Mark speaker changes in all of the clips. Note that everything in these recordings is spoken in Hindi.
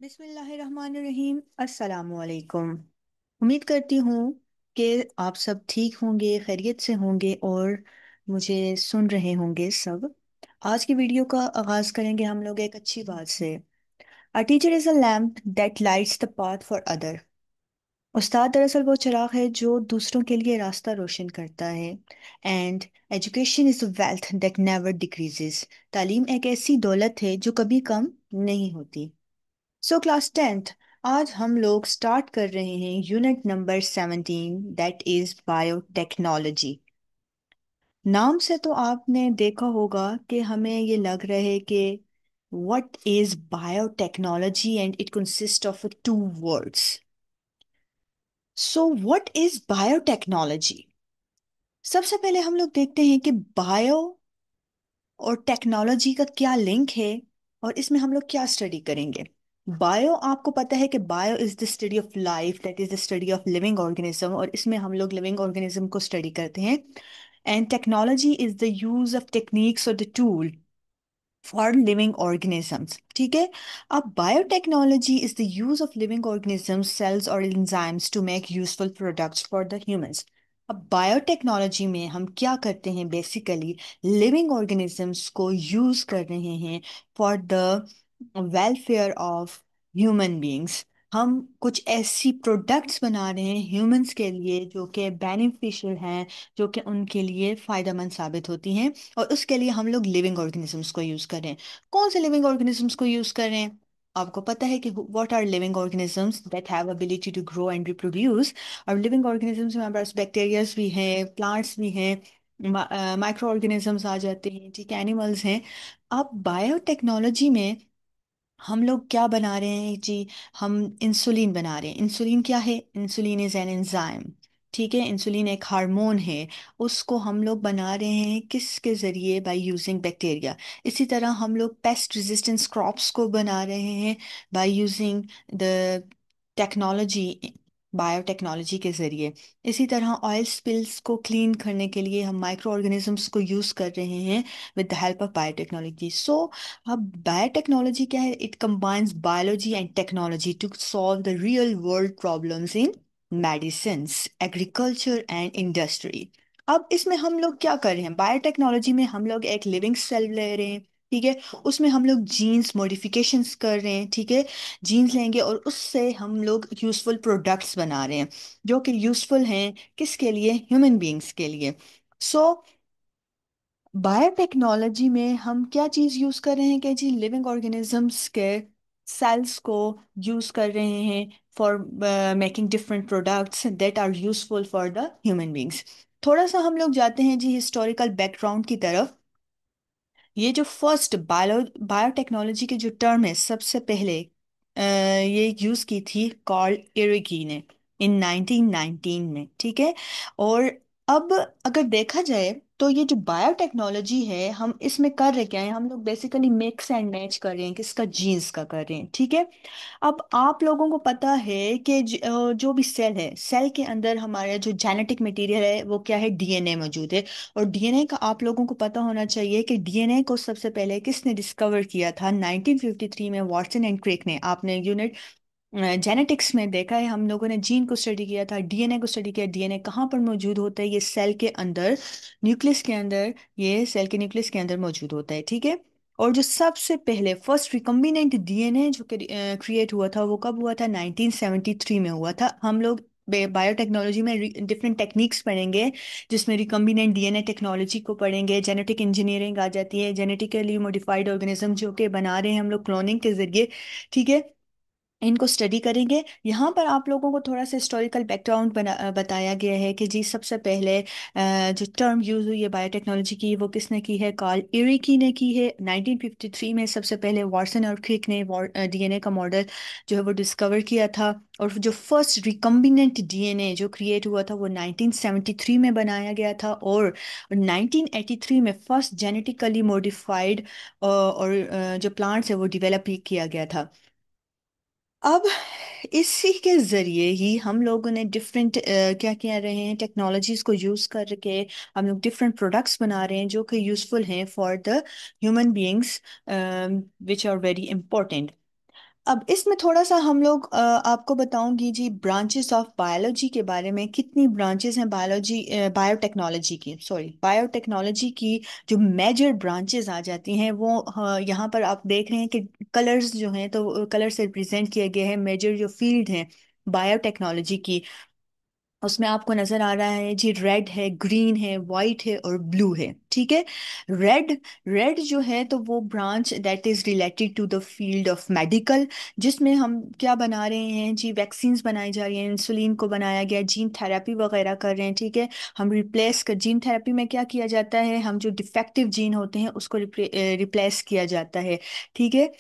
Speaker 1: बिस्मिल्लाहिर्रहमानिर्रहीम। अस्सलामुअलैकुम। उम्मीद करती हूँ कि आप सब ठीक होंगे, खैरियत से होंगे और मुझे सुन रहे होंगे सब। आज की वीडियो का आगाज करेंगे हम लोग एक अच्छी बात से। A teacher is a lamp that lights the path for other. उस्ताद दरअसल वो चिराग है जो दूसरों के लिए रास्ता रोशन करता है। And education is a wealth that never decreases. तालीम एक ऐसी दौलत है जो कभी कम नहीं होती। सो क्लास टेंथ, आज हम लोग स्टार्ट कर रहे हैं unit number 17, that is biotechnology. नाम से तो आपने देखा होगा कि हमें ये लग रहा है कि what is biotechnology and it consist of two words. So what is biotechnology? सबसे पहले हम लोग देखते हैं कि बायो और टेक्नोलॉजी का क्या लिंक है और इसमें हम लोग क्या स्टडी करेंगे। बायो, आपको पता है कि bio is the study of life, that is the study of living organism, और इसमें हम लोग लिविंग ऑर्गेनिज्म को स्टडी करते हैं। And technology is the use of techniques और the tool for living organisms. ठीक है। अब biotechnology is the use of living organisms, cells और enzymes to make useful products for the humans. अब बायोटेक्नोलॉजी में हम क्या करते हैं, बेसिकली लिविंग ऑर्गेनिजम्स को यूज कर रहे हैं for the welfare of human beings. हम कुछ ऐसी प्रोडक्ट्स बना रहे हैं ह्यूमंस के लिए जो कि बेनिफिशियल हैं, जो कि उनके लिए फ़ायदेमंद साबित होती हैं, और उसके लिए हम लोग लिविंग ऑर्गेनिजम्स को यूज़ कर रहे हैं। कौन से लिविंग ऑर्गेनिजम्स को यूज़ कर रहे हैं? आपको पता है कि what are living organisms that have ability to grow and reproduce. और लिविंग ऑर्गेनिजम्स में हमारे पास बैक्टीरियाज भी हैं, प्लांट्स भी हैं, माइक्रो ऑर्गेनिजम्स आ जाते हैं, ठीक है, एनिमल्स हैं। अब बायोटेक्नोलॉजी में हम लोग क्या बना रहे हैं जी? हम इंसुलिन बना रहे हैं। इंसुलिन क्या है? Insulin is an enzyme. ठीक है, इंसुलिन एक हार्मोन है। उसको हम लोग बना रहे हैं किसके ज़रिए? By using bacteria. इसी तरह हम लोग पेस्ट रेजिस्टेंस क्रॉप्स को बना रहे हैं by using the technology, biotechnology के ज़रिए। इसी तरह ऑयल स्पिल्स को क्लीन करने के लिए हम माइक्रो ऑर्गेनिजम्स को यूज़ कर रहे हैं with the help of biotechnology. So अब बायोटेक्नोलॉजी क्या है? It combines biology and technology to solve the real world problems in medicines, agriculture and industry. अब इसमें हम लोग क्या कर रहे हैं? बायोटेक्नोलॉजी में हम लोग एक लिविंग सेल ले रहे हैं, ठीक है। उसमें हम लोग जीन्स मॉडिफिकेशंस कर रहे हैं, ठीक है। जीन्स लेंगे और उससे हम लोग यूजफुल प्रोडक्ट्स बना रहे हैं जो कि यूजफुल हैं किसके लिए? ह्यूमन बींग्स के लिए। सो बायोटेक्नोलॉजी में हम क्या चीज़ यूज़ कर रहे हैं कि जी लिविंग ऑर्गेनिजम्स के सेल्स को यूज़ कर रहे हैं for making different products that are useful for the human beings. थोड़ा सा हम लोग जाते हैं जी हिस्टोरिकल बैकग्राउंड की तरफ। ये जो फर्स्ट बायोटेक्नोलॉजी की जो टर्म है, सबसे पहले ये यूज़ की थी कार्ल इरिकी ने इन 1919 में, ठीक है। और अब अगर देखा जाए तो ये जो बायोटेक्नोलॉजी है, हम इसमें कर रहे क्या है? हम लोग बेसिकली मिक्स एंड मैच कर रहे हैं, किसका? जीन्स का कर रहे हैं, ठीक है। अब आप लोगों को पता है कि जो भी सेल है, सेल के अंदर हमारा जो जेनेटिक मटेरियल है वो क्या है? डीएनए मौजूद है। और डीएनए का आप लोगों को पता होना चाहिए कि डीएनए को सबसे पहले किसने डिस्कवर किया था? 1953 में वाटसन एंड क्रिक ने। आपने यूनिट जेनेटिक्स में देखा है, हम लोगों ने जीन को स्टडी किया था, डीएनए को स्टडी किया। डीएनए कहाँ पर मौजूद होता है? ये सेल के अंदर, न्यूक्लियस के अंदर, ये सेल के न्यूक्लियस के अंदर मौजूद होता है, ठीक है। और जो सबसे पहले फर्स्ट रिकम्बिनेंट डीएनए जो क्रिएट हुआ था वो कब हुआ था? 1973 में हुआ था। हम लोग बायोटेक्नोलॉजी में डिफरेंट टेक्निक्स पढ़ेंगे जिसमें रिकम्बिनेंट डीएनए टेक्नोलॉजी को पढ़ेंगे, जेनेटिक इंजीनियरिंग आ जाती है, जेनेटिकली मॉडिफाइड ऑर्गेनिज्म जो कि बना रहे हैं हम लोग क्लोनिंग के जरिए, ठीक है। इनको स्टडी करेंगे। यहाँ पर आप लोगों को थोड़ा सा हिस्टोरिकल बैकग्राउंड बताया गया है कि जी सबसे पहले जो टर्म यूज़ हुई है बायोटेक्नोलॉजी की, वो किसने की है? कार्ल इरिकी ने की है 1953 में। सबसे पहले वाटसन और क्रिक ने डीएनए का मॉडल जो है वो डिस्कवर किया था। और जो फर्स्ट रिकम्बिनेंट डीएनए जो क्रिएट हुआ था वो 1973 में बनाया गया था। और 1983 में फर्स्ट जेनेटिकली मॉडिफाइड और जो प्लांट्स है वो डिवेलप किया गया था। अब इसी के ज़रिए ही हम लोगों ने डिफरेंट क्या कह रहे हैं, टेक्नोलॉजीज़ को यूज़ करके हम लोग डिफरेंट प्रोडक्ट्स बना रहे हैं जो कि यूज़फुल हैं for the human beings, which are very important. अब इसमें थोड़ा सा हम लोग आपको बताऊंगी जी ब्रांचेस ऑफ बायोलॉजी के बारे में। कितनी ब्रांचेस हैं बायोलॉजी बायोटेक्नोलॉजी की, सॉरी बायोटेक्नोलॉजी की। जो मेजर ब्रांचेस आ जाती हैं वो यहाँ पर आप देख रहे हैं कि कलर्स जो हैं तो कलर से रिप्रेजेंट किया गया है मेजर जो फील्ड हैं बायोटेक्नोलॉजी की। उसमें आपको नजर आ रहा है जी, रेड है, ग्रीन है, वाइट है और ब्लू है। ठीक है। रेड, रेड जो है तो वो branch that is related to the field of medical, जिसमें हम क्या बना रहे हैं जी, वैक्सीन्स बनाई जा रही हैं, इंसुलिन को बनाया गया, जीन थेरेपी वगैरह कर रहे हैं। ठीक है। हम रिप्लेस कर, जीन थेरेपी में क्या किया जाता है, हम जो डिफेक्टिव जीन होते हैं उसको रिप्लेस किया जाता है। ठीक है।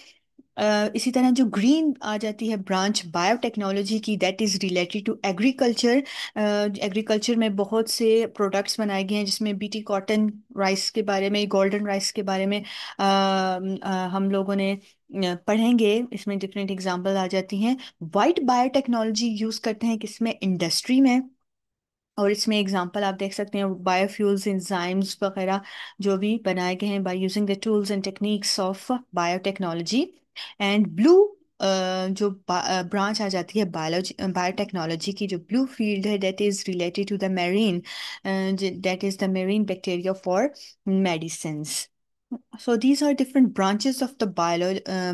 Speaker 1: इसी तरह जो ग्रीन आ जाती है ब्रांच बायोटेक्नोलॉजी की, that is related to agriculture. Agriculture में बहुत से प्रोडक्ट्स बनाए गए हैं जिसमें बीटी कॉटन राइस के बारे में, गोल्डन राइस के बारे में हम लोगों ने पढ़ेंगे। इसमें डिफरेंट एग्जांपल आ जाती हैं। वाइट बायोटेक्नोलॉजी यूज़ करते हैं किसमें, इंडस्ट्री में। और इसमें एग्जांपल आप देख सकते हैं बायोफ्यूल्स, एंजाइम्स वगैरह जो भी बनाए गए हैं by using the tools and techniques of biotechnology. And blue जो ब्रांच आ जाती है बायोलॉजी बायोटेक्नोलॉजी की, जो ब्लू फील्ड है that is related to the marine, that is the marine bacteria for medicines. So these are different branches of the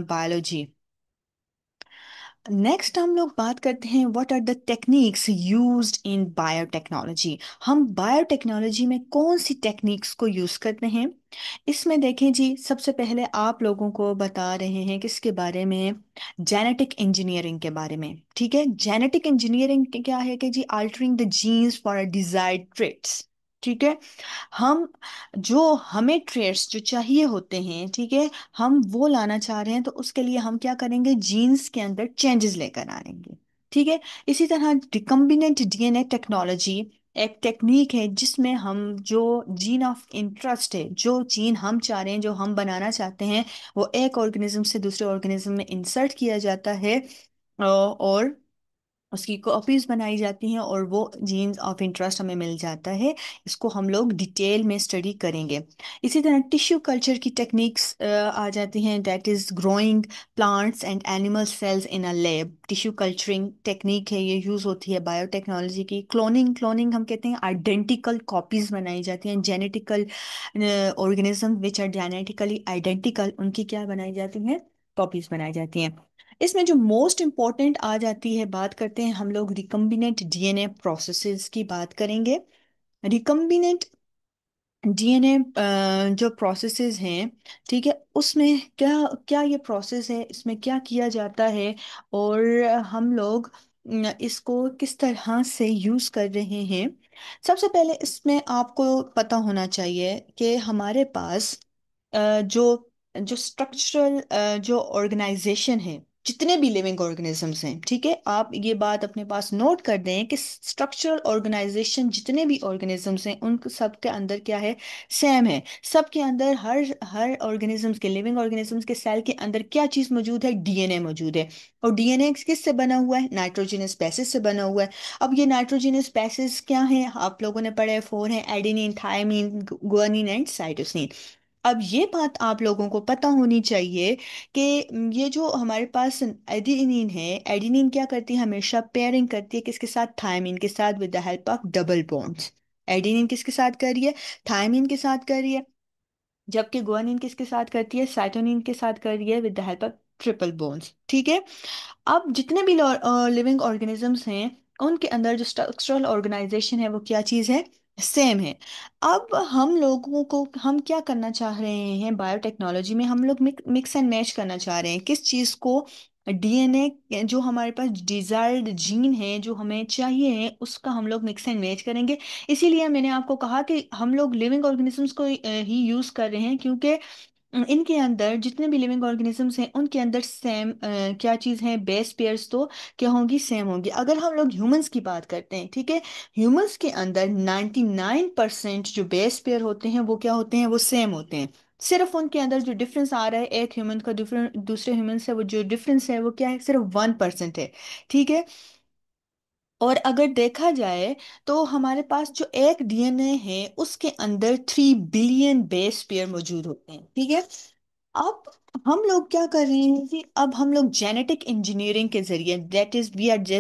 Speaker 1: biology. Next हम लोग बात करते हैं what are the techniques used in biotechnology. हम बायोटेक्नोलॉजी में कौन सी टेक्निक्स को यूज करते हैं। इसमें देखें जी, सबसे पहले आप लोगों को बता रहे हैं किसके बारे में, जेनेटिक इंजीनियरिंग के बारे में। ठीक है। जेनेटिक इंजीनियरिंग क्या है कि जी, altering the genes for a desired traits. ठीक है। हम जो हमें ट्रेड्स जो चाहिए होते हैं, ठीक है, हम वो लाना चाह रहे हैं तो उसके लिए हम क्या करेंगे, जीन्स के अंदर चेंजेस लेकर आएंगे। ठीक है। इसी तरह रिकम्बिनेंट डीएनए टेक्नोलॉजी एक टेक्निक है जिसमें हम जो जीन ऑफ इंटरेस्ट है, जो जीन हम चाह रहे हैं, जो हम बनाना चाहते हैं, वो एक ऑर्गेनिज्म से दूसरे ऑर्गेनिज्म में इंसर्ट किया जाता है और उसकी कॉपीज बनाई जाती हैं और वो जीन्स ऑफ इंटरेस्ट हमें मिल जाता है। इसको हम लोग डिटेल में स्टडी करेंगे। इसी तरह टिश्यू कल्चर की टेक्निक्स आ जाती हैं, that is growing plants and animal cells in a lab. Tissue culturing technique है, ये यूज़ होती है बायोटेक्नोलॉजी की। क्लोनिंग, क्लोनिंग हम कहते हैं आइडेंटिकल कॉपीज बनाई जाती हैं, genetical organism which are genetically identical, उनकी क्या बनाई जाती हैं, कॉपीज बनाई जाती हैं। इसमें जो मोस्ट इम्पॉर्टेंट आ जाती है, बात करते हैं हम लोग रिकम्बिनेंट डीएनए प्रोसेसेस की बात करेंगे। रिकम्बिनेंट डीएनए जो प्रोसेसेस हैं, ठीक है, उसमें क्या क्या ये प्रोसेस है, इसमें क्या किया जाता है और हम लोग इसको किस तरह से यूज़ कर रहे हैं। सबसे पहले इसमें आपको पता होना चाहिए कि हमारे पास जो जो स्ट्रक्चरल जो ऑर्गेनाइजेशन है, जितने भी लिविंग ऑर्गेनिजम्स हैं, ठीक है, आप ये बात अपने पास नोट कर दें कि स्ट्रक्चरल ऑर्गेनाइजेशन जितने भी ऑर्गेनिजम्स हैं उन सब के अंदर क्या है, सेम है। सबके अंदर हर हर ऑर्गेनिजम्स के, लिविंग ऑर्गेनिजम्स के सेल के अंदर क्या चीज़ मौजूद है, डीएनए मौजूद है। और डीएनए किस से बना हुआ है, नाइट्रोजनस बेसिस से बना हुआ है। अब ये नाइट्रोजनस बेसिस क्या है, आप लोगों ने पढ़े, फोर हैं, adenine, thymine, guanine and cytosine. अब ये बात आप लोगों को पता होनी चाहिए कि ये जो हमारे पास एडिनिन है, एडिनिन क्या करती है, हमेशा पेयरिंग करती है किसके साथ, थायमिन के साथ, with the help of double bonds. Adenine किसके साथ कर रही है, थायमिन के साथ कर रही है, जबकि गुआनिन किसके साथ करती है, साइटोनिन के साथ कर रही है with the help of triple bonds. ठीक है। अब जितने भी लिविंग ऑर्गेनिजम्स हैं उनके अंदर जो स्ट्रक्चरल ऑर्गेनाइजेशन है वो क्या चीज़ है, सेम है। अब हम लोगों को, हम क्या करना चाह रहे हैं बायोटेक्नोलॉजी में, हम लोग मिक्स एंड मैच करना चाह रहे हैं किस चीज़ को, डीएनए जो हमारे पास डिजायर्ड जीन है जो हमें चाहिए है उसका हम लोग मिक्स एंड मैच करेंगे। इसीलिए मैंने आपको कहा कि हम लोग लिविंग ऑर्गेनिजम्स को ही यूज़ कर रहे हैं, क्योंकि इनके अंदर जितने भी लिविंग ऑर्गेनिजम्स हैं उनके अंदर सेम क्या चीज़ है, बेस पेयर्स तो क्या होंगी, सेम होंगी। अगर हम लोग ह्यूमंस की बात करते हैं, ठीक है, ह्यूमंस के अंदर 99% जो बेस पेयर होते हैं वो क्या होते हैं, वो सेम होते हैं। सिर्फ उनके अंदर जो डिफरेंस आ रहा है एक ह्यूमन का डिफरेंट दूसरे ह्यूमन से, वो जो डिफरेंस है वो क्या है, सिर्फ 1% है। ठीक है। और अगर देखा जाए तो हमारे पास जो एक डीएनए है उसके अंदर 3 बिलियन बेस पेयर मौजूद होते हैं। ठीक है। अब हम लोग क्या कर रहे हैं कि अब हम लोग जेनेटिक इंजीनियरिंग के जरिए, that is we are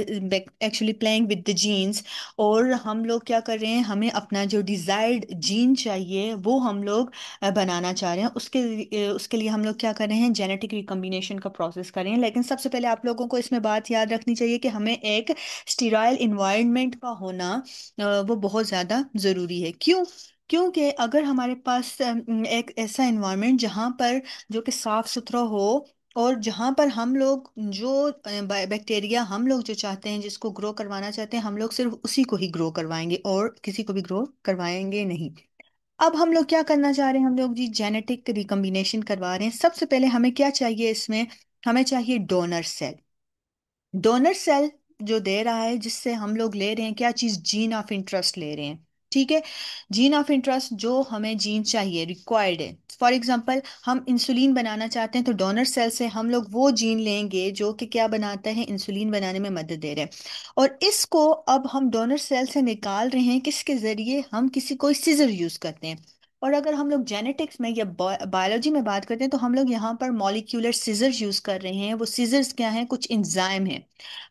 Speaker 1: actually playing with the genes. और हम लोग क्या कर रहे हैं, हमें अपना जो डिजायर्ड जीन चाहिए वो हम लोग बनाना चाह रहे हैं। उसके लिए हम लोग क्या कर रहे हैं, जेनेटिक रिकम्बिनेशन का प्रोसेस कर रहे हैं। लेकिन सबसे पहले आप लोगों को इसमें बात याद रखनी चाहिए कि हमें एक स्टीराइल इन्वायरमेंट का होना वो बहुत ज़्यादा ज़रूरी है। क्यों? क्योंकि अगर हमारे पास एक ऐसा इन्वायरमेंट जहाँ पर जो कि साफ सुथरा हो, और जहाँ पर हम लोग जो बैक्टीरिया हम लोग जो चाहते हैं, जिसको ग्रो करवाना चाहते हैं, हम लोग सिर्फ उसी को ही ग्रो करवाएंगे और किसी को भी ग्रो करवाएंगे नहीं। अब हम लोग क्या करना चाह रहे हैं, हम लोग जी जेनेटिक रिकम्बिनेशन करवा रहे हैं। सबसे पहले हमें क्या चाहिए इसमें, हमें चाहिए डोनर सेल। डोनर सेल जो दे रहा है, जिससे हम लोग ले रहे हैं क्या चीज़, जीन ऑफ इंटरेस्ट ले रहे हैं। ठीक है, जीन ऑफ इंटरेस्ट जो हमें जीन चाहिए, रिक्वायर्ड है। फॉर एग्जांपल हम इंसुलिन बनाना चाहते हैं, तो डोनर सेल से हम लोग वो जीन लेंगे जो कि क्या बनाता है, इंसुलिन बनाने में मदद दे रहे हैं। और इसको अब हम डोनर सेल से निकाल रहे हैं, किसके जरिए, हम किसी कोई सीजर यूज करते हैं। और अगर हम लोग जेनेटिक्स में या बायोलॉजी में बात करते हैं, तो हम लोग यहाँ पर मॉलिक्यूलर सीजर्स यूज कर रहे हैं। वो सीजर्स क्या हैं, कुछ इंजाइम है।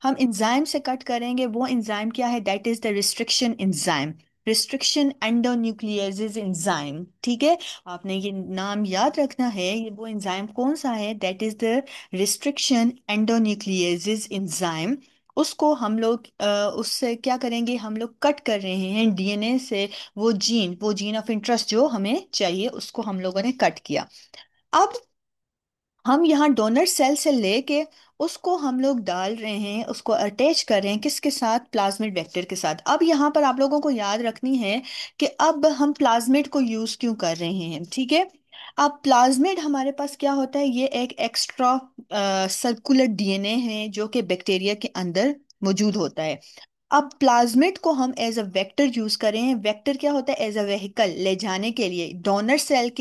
Speaker 1: हम इंजाइम से कट करेंगे। वो इंजाइम क्या है, that is the restriction enzyme, restriction endonucleases enzyme. ठीक है, आपने ये नाम याद रखना है। ये वो इंजाइम कौन सा है, that is the restriction endonucleases enzyme. उसको हम लोग उससे क्या करेंगे, हम लोग कट कर रहे हैं डीएनए से। वो जीन ऑफ इंटरेस्ट जो हमें चाहिए, उसको हम लोगों ने कट किया। अब हम यहाँ डोनर सेल से लेके उसको हम लोग डाल रहे हैं, उसको अटैच कर रहे हैं किसके साथ, प्लाज्मिड वेक्टर के साथ। अब यहाँ पर आप लोगों को याद रखनी है कि अब हम प्लाज्मिड को यूज क्यों कर रहे हैं। ठीक है, अब प्लाज्मिड हमारे पास क्या होता है, ये एक एक्स्ट्रा सर्कुलर डीएनए है जो कि बैक्टीरिया के अंदर मौजूद होता है। अब प्लाज्मिड को हम एज अ वेक्टर यूज करें। वेक्टर क्या होता है, एज अ व्हीकल ले जाने के लिए। डोनर सेल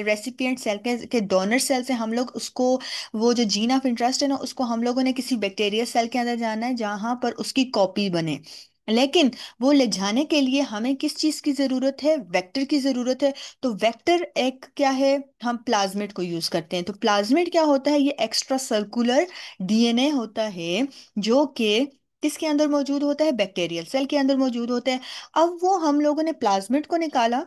Speaker 1: रेसिपिएंट सेल के डोनर सेल से हम लोग उसको, वो जो जीन ऑफ इंटरेस्ट है ना, उसको हम लोगों ने किसी बैक्टीरिया सेल के अंदर जाना है जहां पर उसकी कॉपी बने। लेकिन वो ले जाने के लिए हमें किस चीज की जरूरत है, वेक्टर की जरूरत है। तो वेक्टर एक क्या है, हम प्लाज्मिड को यूज करते हैं। तो प्लाज्मिड क्या होता है, ये एक्स्ट्रा सर्कुलर डीएनए होता है जो कि किसके अंदर मौजूद होता है, बैक्टीरियल सेल के अंदर मौजूद होता है। अब वो हम लोगों ने प्लाज्मिड को निकाला,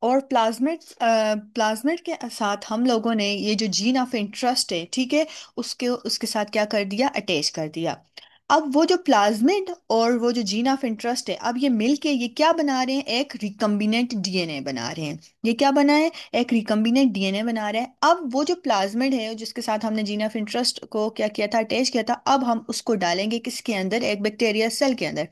Speaker 1: और प्लाज्मिड के साथ हम लोगों ने ये जो जीन ऑफ इंटरेस्ट है, ठीक है, उसके उसके साथ क्या कर दिया, अटैच कर दिया। अब वो जो प्लाज्मिड और वो जो जीन ऑफ इंटरेस्ट है, अब ये मिलके ये क्या बना रहे हैं, एक रिकम्बिनेंट डीएनए बना रहे हैं। ये क्या बना है, एक रिकम्बिनेंट डीएनए बना रहे हैं। अब वो जो प्लाज्मिड है जिसके साथ हमने जीन ऑफ इंटरेस्ट को क्या किया था, अटैच किया था, अब हम उसको डालेंगे किसके अंदर, एक बैक्टीरिया सेल के अंदर।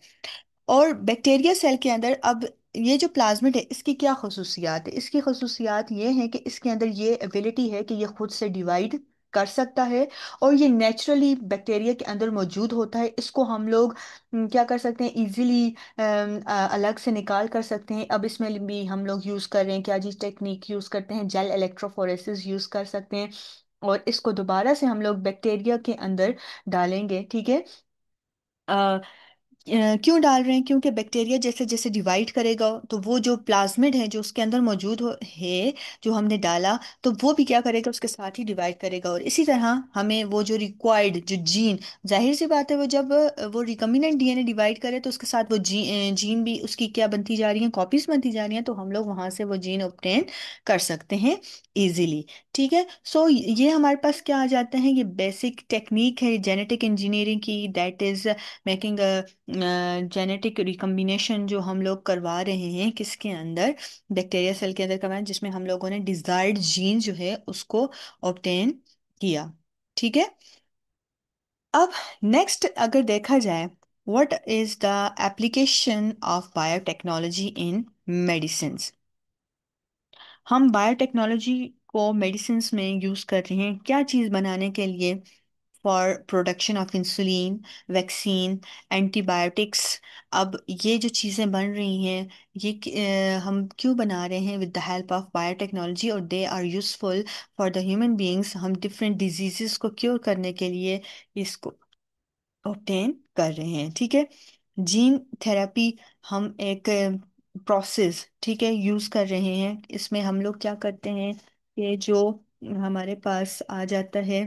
Speaker 1: और बैक्टीरिया सेल के अंदर अब ये जो प्लाज्मिड है, इसकी क्या खसूसियात है, इसकी खसूसियात ये है कि इसके अंदर ये एबिलिटी है कि ये खुद से डिवाइड कर सकता है। और ये नेचुरली बैक्टीरिया के अंदर मौजूद होता है। इसको हम लोग क्या कर सकते हैं, इजीली अलग से निकाल कर सकते हैं। अब इसमें भी हम लोग यूज़ कर रहे हैं क्या जी, टेक्निक यूज़ करते हैं, जेल इलेक्ट्रोफोरेसिस यूज़ कर सकते हैं। और इसको दोबारा से हम लोग बैक्टीरिया के अंदर डालेंगे। ठीक है, क्यों डाल रहे हैं, क्योंकि बैक्टीरिया जैसे जैसे डिवाइड करेगा, तो वो जो प्लाज्मिड है जो उसके अंदर मौजूद है, जो हमने डाला, तो वो भी क्या करेगा, उसके साथ ही डिवाइड करेगा। और इसी तरह हमें वो जो रिक्वायर्ड जो जीन, जाहिर सी बात है, वो जब वो रिकम्बिनेंट डीएनए डिवाइड करे, तो उसके साथ वो जीन भी उसकी क्या बनती जा रही हैं, कॉपीज बनती जा रही हैं। तो हम लोग वहां से वो जीन ऑब्टेन कर सकते हैं इजीली। ठीक है, सो ये हमारे पास क्या आ जाता है, ये बेसिक टेक्निक है जेनेटिक इंजीनियरिंग की, that is making genetic recombination जो हम लोग करवा रहे हैं किसके अंदर, बैक्टीरिया सेल के अंदर करवाएं, जिसमें हम लोगों ने डिजायर्ड जीन जो है उसको ऑब्टेन किया। ठीक है, अब नेक्स्ट अगर देखा जाए, what is the application of biotechnology in medicine. हम बायोटेक्नोलॉजी को मेडिसिन में यूज कर रहे हैं क्या चीज़ बनाने के लिए, for production of insulin, vaccine, antibiotics. अब ये जो चीज़ें बन रही हैं, ये हम क्यों बना रहे हैं, with the help of biotechnology, और they are useful for the human beings. हम डिफरेंट डिजीजेस को क्योर करने के लिए इसको ऑब्टेन कर रहे हैं। ठीक है, जीन थेरेपी हम एक प्रोसेस, ठीक है, यूज कर रहे हैं। इसमें हम लोग क्या करते हैं कि जो हमारे पास आ जाता है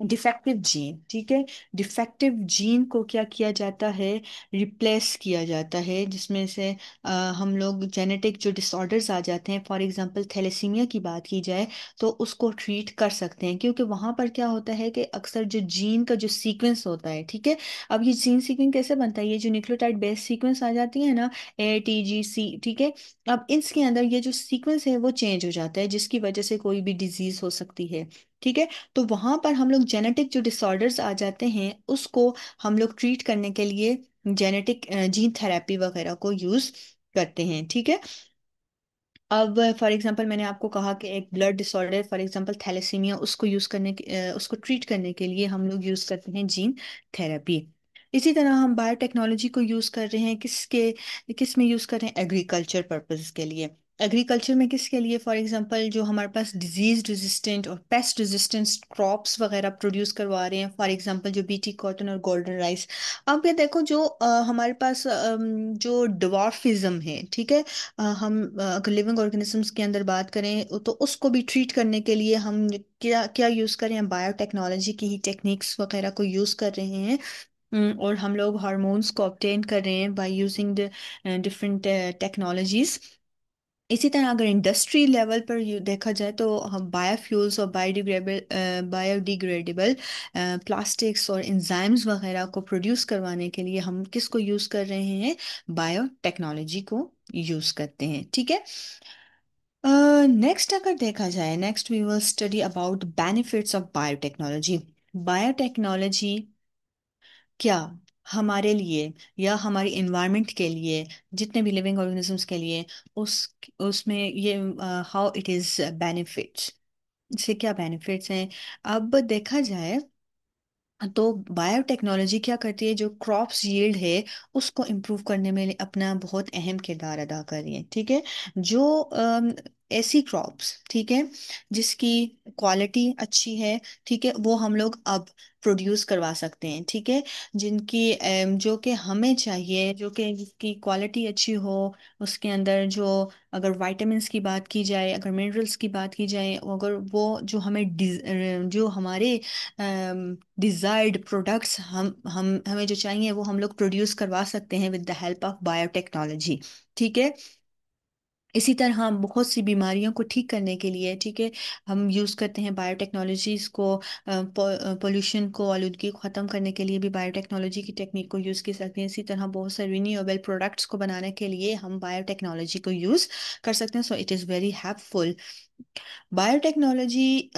Speaker 1: डिफेक्टिव जीन। ठीक है, डिफेक्टिव जीन को क्या किया जाता है, रिप्लेस किया जाता है, जिसमें से हम लोग जेनेटिक जो डिसऑर्डर्स आ जाते हैं, फॉर एग्जांपल थैलेसीमिया की बात की जाए, तो उसको ट्रीट कर सकते हैं, क्योंकि वहां पर क्या होता है कि अक्सर जो जीन का जो सीक्वेंस होता है, ठीक है, अब ये जीन सीक्वेंस कैसे बनता है, ये जो न्यूक्लियोटाइड बेस सीक्वेंस आ जाती है ना, ATGC, ठीक है, अब इसके अंदर ये जो सीक्वेंस है वो चेंज हो जाता है, जिसकी वजह से कोई भी डिजीज हो सकती है। ठीक है, तो वहां पर हम लोग जेनेटिक जो डिसऑर्डर्स आ जाते हैं उसको हम लोग ट्रीट करने के लिए जेनेटिक जीन थेरेपी वगैरह को यूज करते हैं। ठीक है, अब फॉर एग्जांपल मैंने आपको कहा कि एक blood disorder, for example thalassemia, उसको यूज करने उसको ट्रीट करने के लिए हम लोग यूज करते हैं जीन थेरेपी। इसी तरह हम बायोटेक्नोलॉजी को यूज कर रहे हैं किस में यूज कर रहे हैं, एग्रीकल्चर पर्पज के लिए। एग्रीकल्चर में किसके लिए, फॉर एग्जांपल जो हमारे पास डिजीज रेजिस्टेंट और पेस्ट रेजिस्टेंट क्रॉप्स वगैरह प्रोड्यूस करवा रहे हैं, फॉर एग्जांपल जो BT कॉटन और गोल्डन राइस। अब ये देखो जो हमारे पास जो डवार्फिज्म है, ठीक है, हम अगर लिविंग ऑर्गेनिजम्स के अंदर बात करें तो उसको भी ट्रीट करने के लिए हम क्या क्या यूज करें, हम बायोटेक्नोलॉजी की ही टेक्निक्स वगैरह को यूज कर रहे हैं। और हम लोग हार्मोन्स को ऑब्टेन कर रहे हैं by using the different technologies. इसी तरह अगर इंडस्ट्री लेवल पर देखा जाए तो हम बायोफ्यूल्स और बायोडिग्रेडेबल प्लास्टिक्स और एंजाइम्स वगैरह को प्रोड्यूस करवाने के लिए हम किसको यूज कर रहे हैं, बायोटेक्नोलॉजी को यूज करते हैं। ठीक है, नेक्स्ट अगर देखा जाए, next we will study about benefits of biotechnology. Biotechnology क्या हमारे लिए या हमारी इन्वायरमेंट के लिए, जितने भी लिविंग ऑर्गेनिजम्स के लिए, उस उसमें ये हाउ इट इज बेनिफिट्स, इससे क्या बेनिफिट्स हैं। अब देखा जाए तो बायोटेक्नोलॉजी क्या करती है, जो क्रॉप्स यील्ड है उसको इम्प्रूव करने में अपना बहुत अहम किरदार अदा कर रही है। ठीक है, जो ऐसी क्रॉप्स, ठीक है, जिसकी क्वालिटी अच्छी है, ठीक है, वो हम लोग अब प्रोड्यूस करवा सकते हैं। ठीक है, जिनकी जो कि हमें चाहिए, जो कि जिसकी क्वालिटी अच्छी हो, उसके अंदर जो, अगर वाइटामिन्स की बात की जाए, अगर मिनरल्स की बात की जाए, अगर वो जो हमें जो हमारे डिजायर्ड प्रोडक्ट्स हम हमें जो चाहिए वो हम लोग प्रोड्यूस करवा सकते हैं with the help of biotechnology. ठीक है, इसी तरह हम बहुत सी बीमारियों को ठीक करने के लिए, ठीक है, हम यूज़ करते हैं बायोटेक्नोलॉजीज को। पोल्यूशन को, आलूदगी को ख़त्म करने के लिए भी बायोटेक्नोलॉजी की टेक्निक को यूज़ कर सकते हैं। इसी तरह बहुत सारे रिन्यूएबल प्रोडक्ट्स को बनाने के लिए हम बायोटेक्नोलॉजी को यूज़ कर सकते हैं। So it is very helpful. Biotechnology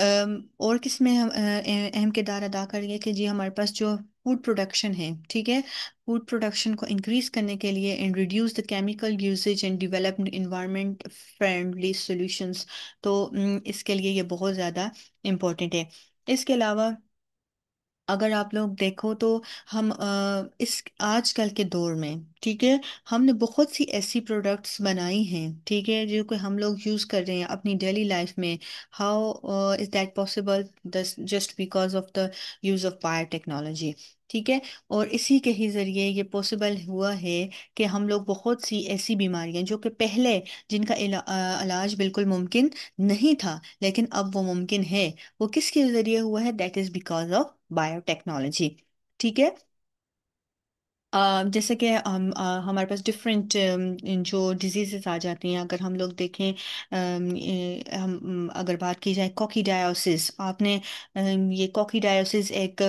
Speaker 1: और किस में हम अहम किरदार अदा करेंगे कि जी हमारे पास जो फूड प्रोडक्शन है, ठीक है, फूड प्रोडक्शन को इंक्रीज करने के लिए and reduce the chemical usage and develop environment friendly solutions. तो इसके लिए ये बहुत ज़्यादा इम्पोर्टेंट है। इसके अलावा अगर आप लोग देखो तो हम इस आजकल के दौर में, ठीक है, हमने बहुत सी ऐसी प्रोडक्ट्स बनाई हैं, ठीक है, जो कि हम लोग यूज़ कर रहे हैं अपनी डेली लाइफ में। हाउ इज़ दैट पॉसिबल, दस just because of the use of biotechnology. ठीक है, और इसी के ही ज़रिए ये पॉसिबल हुआ है कि हम लोग बहुत सी ऐसी बीमारियां जो कि पहले, जिनका इलाज बिल्कुल मुमकिन नहीं था, लेकिन अब वो मुमकिन है, वो किसके जरिए हुआ है, that is because of biotechnology. ठीक है, जैसे कि हमारे पास डिफरेंट जो डिजीजेस आ जाती हैं, अगर हम लोग देखें, हम अगर बात की जाए कोक्सीडायोसिस, आपने ये कोक्सीडायोसिस एक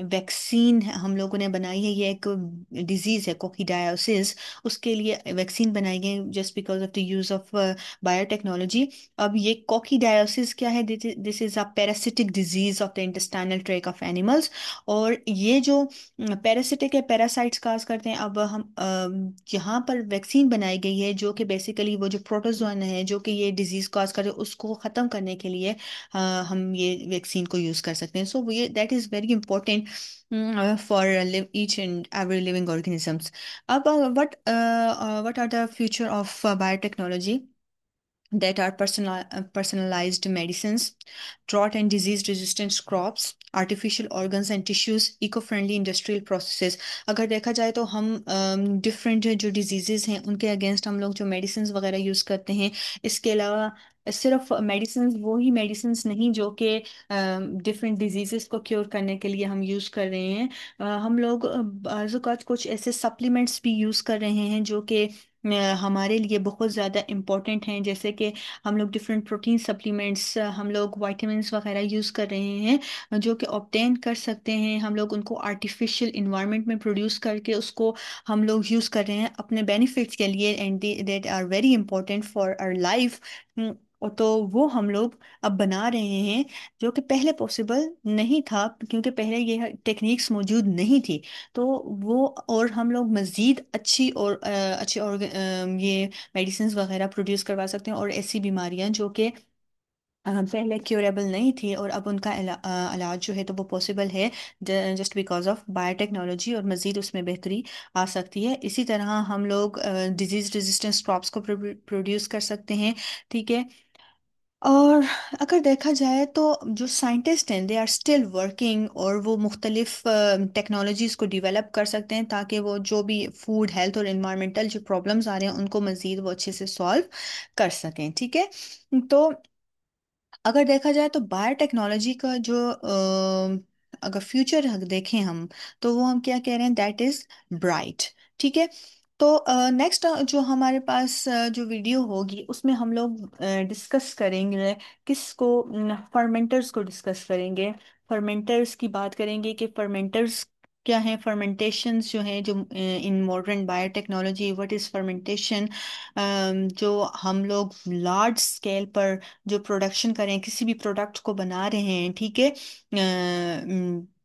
Speaker 1: वैक्सीन हम लोगों ने बनाई है, ये एक डिजीज है कोक्सीडायोसिस, उसके लिए वैक्सीन बनाई गई just because of the use of biotechnology. अब ये कोक्सीडायोसिस क्या है, this is a parasitic disease of the intestinal tract of animals. और ये जो पैरासिटिक है, पैरासाइट्स काज करते हैं। अब हम यहाँ पर वैक्सीन बनाई गई है जो कि बेसिकली वो जो प्रोटोजोन है जो कि ये डिजीज काज करे उसको ख़त्म करने के लिए हम ये वैक्सीन को यूज़ कर सकते हैं। सो ये that is very important for each and every living organisms. अब what are the future of biotechnology, that are personalized medicines, drought and disease resistant crops, artificial organs and tissues, eco-friendly industrial processes। अगर देखा जाए तो हम डिफरेंट जो डिजीजेस हैं उनके अगेंस्ट हम लोग जो मेडिसिन वगैरह यूज़ करते हैं। इसके अलावा सिर्फ मेडिसिन, वो ही मेडिसिन नहीं जो कि डिफरेंट डिजीजेस को क्योर करने के लिए हम यूज़ कर रहे हैं। हम लोग बाज़ औक़ात कुछ ऐसे सप्लीमेंट्स भी यूज़ कर रहे हैं जो कि हमारे लिए बहुत ज़्यादा इम्पोर्टेंट हैं, जैसे कि हम लोग डिफरेंट प्रोटीन सप्लीमेंट्स, हम लोग वाइटामिन्स वगैरह यूज़ कर रहे हैं जो कि ऑब्टेन कर सकते हैं। हम लोग उनको आर्टिफिशियल इन्वायरमेंट में प्रोड्यूस करके उसको हम लोग यूज़ कर रहे हैं अपने बेनिफिट्स के लिए, and that are very important for our life. और तो वो हम लोग अब बना रहे हैं जो कि पहले पॉसिबल नहीं था, क्योंकि पहले ये टेक्निक्स मौजूद नहीं थी। तो वो, और हम लोग मज़ीद अच्छी और अच्छी और ये मेडिसिन वगैरह प्रोड्यूस करवा सकते हैं, और ऐसी बीमारियां जो कि पहले क्योरेबल नहीं थी, और अब उनका इलाज जो है तो वो पॉसिबल है, जस्ट बिकॉज ऑफ बायोटेक्नोलॉजी, और मज़ीद उसमें बेहतरी आ सकती है। इसी तरह हम लोग डिजीज़ रेजिस्टेंस क्रॉप्स को प्रोड्यूस कर सकते हैं। ठीक है। और अगर देखा जाए तो जो साइंटिस्ट हैं दे आर स्टिल वर्किंग, और वो मुख्तलिफ टेक्नोलॉजीज़ को डिवेलप कर सकते हैं ताकि वो जो भी फूड, हेल्थ और इन्वायरमेंटल जो प्रॉब्लम्स आ रहे हैं उनको मज़ीद वो अच्छे से सॉल्व कर सकें। ठीक है। तो अगर देखा जाए तो बायोटेक्नोलॉजी का जो अगर फ्यूचर देखें हम, तो वो हम क्या कह रहे हैं, दैट इज ब्राइट। ठीक है। तो नेक्स्ट जो हमारे पास जो वीडियो होगी उसमें हम लोग डिस्कस करेंगे किसको, फर्मेंटर्स को डिस्कस करेंगे। फर्मेंटर्स की बात करेंगे कि फर्मेंटर्स क्या है, फर्मेंटेशंस जो है, जो in modern biotechnology what is fermentation. जो हम लोग लार्ज स्केल पर जो प्रोडक्शन करें, किसी भी प्रोडक्ट को बना रहे हैं, ठीक है,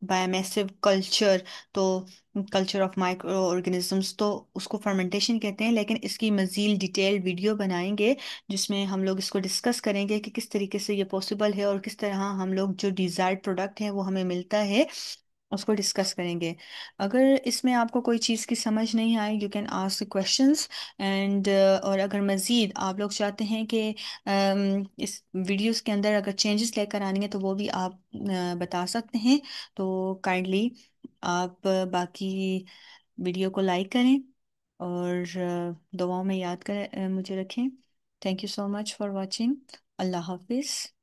Speaker 1: बायोमेसिव कल्चर, तो कल्चर ऑफ माइक्रो ऑर्गेनिजम्स, तो उसको फर्मेंटेशन कहते हैं। लेकिन इसकी मज़ीद डिटेल वीडियो बनाएंगे जिसमें हम लोग इसको डिस्कस करेंगे कि किस तरीके से ये पॉसिबल है, और किस तरह हम लोग जो डिज़ायर्ड प्रोडक्ट है वो हमें मिलता है, उसको डिस्कस करेंगे। अगर इसमें आपको कोई चीज़ की समझ नहीं आए, you can ask questions, and और अगर मज़ीद आप लोग चाहते हैं कि इस वीडियोस के अंदर अगर चेंजेस लेकर आनी है तो वो भी आप बता सकते हैं। तो काइंडली आप बाकी वीडियो को लाइक करें, और दुआओं में याद करें, मुझे रखें। Thank you so much for watching. अल्लाह हाफिज़।